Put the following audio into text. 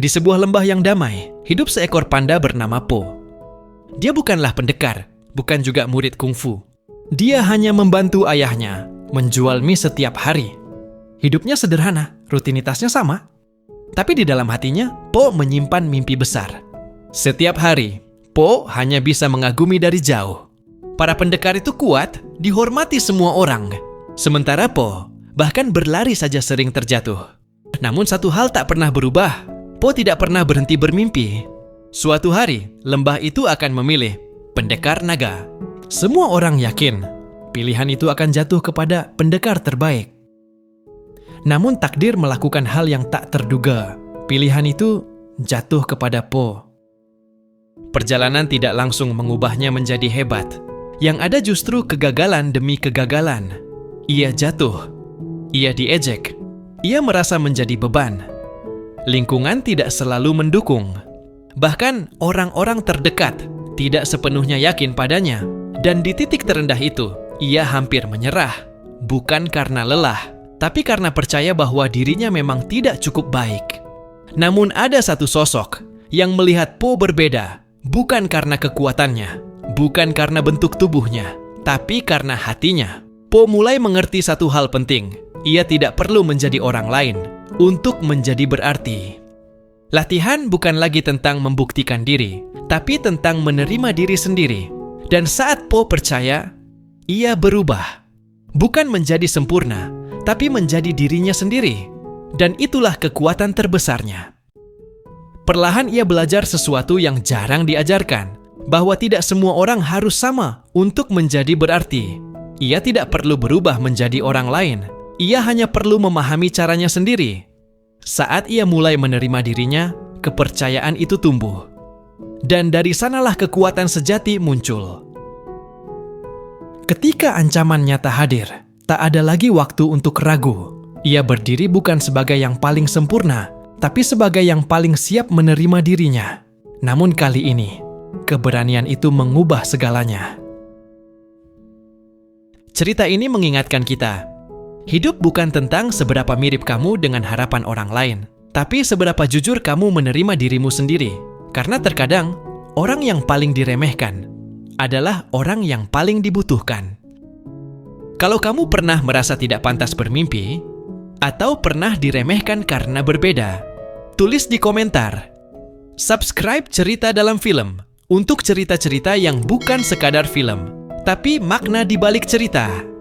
Di sebuah lembah yang damai, hidup seekor panda bernama Po. Dia bukanlah pendekar, bukan juga murid kungfu. Dia hanya membantu ayahnya menjual mie setiap hari. Hidupnya sederhana, rutinitasnya sama. Tapi di dalam hatinya, Po menyimpan mimpi besar. Setiap hari, Po hanya bisa mengagumi dari jauh. Para pendekar itu kuat, dihormati semua orang. Sementara Po bahkan berlari saja sering terjatuh. Namun satu hal tak pernah berubah. Po tidak pernah berhenti bermimpi. Suatu hari, lembah itu akan memilih pendekar naga. Semua orang yakin pilihan itu akan jatuh kepada pendekar terbaik. Namun takdir melakukan hal yang tak terduga. Pilihan itu jatuh kepada Po. Perjalanan tidak langsung mengubahnya menjadi hebat. Yang ada justru kegagalan demi kegagalan. Ia jatuh. Ia diejek. Ia merasa menjadi beban. Lingkungan tidak selalu mendukung. Bahkan orang-orang terdekat tidak sepenuhnya yakin padanya. Dan di titik terendah itu, ia hampir menyerah. Bukan karena lelah, tapi karena percaya bahwa dirinya memang tidak cukup baik. Namun ada satu sosok yang melihat Po berbeda, bukan karena kekuatannya, bukan karena bentuk tubuhnya, tapi karena hatinya. Po mulai mengerti satu hal penting. Ia tidak perlu menjadi orang lain untuk menjadi berarti. Latihan bukan lagi tentang membuktikan diri, tapi tentang menerima diri sendiri. Dan saat Po percaya, ia berubah. Bukan menjadi sempurna, tapi menjadi dirinya sendiri. Dan itulah kekuatan terbesarnya. Perlahan ia belajar sesuatu yang jarang diajarkan, bahwa tidak semua orang harus sama untuk menjadi berarti. Ia tidak perlu berubah menjadi orang lain. Ia hanya perlu memahami caranya sendiri. Saat ia mulai menerima dirinya, kepercayaan itu tumbuh. Dan dari sanalah kekuatan sejati muncul. Ketika ancaman nyata hadir, tak ada lagi waktu untuk ragu. Ia berdiri bukan sebagai yang paling sempurna, tapi sebagai yang paling siap menerima dirinya. Namun kali ini, keberanian itu mengubah segalanya. Cerita ini mengingatkan kita, hidup bukan tentang seberapa mirip kamu dengan harapan orang lain, tapi seberapa jujur kamu menerima dirimu sendiri. Karena terkadang, orang yang paling diremehkan adalah orang yang paling dibutuhkan. Kalau kamu pernah merasa tidak pantas bermimpi, atau pernah diremehkan karena berbeda, tulis di komentar. Subscribe Cerita Dalam Film untuk cerita-cerita yang bukan sekadar film, tapi makna di balik cerita.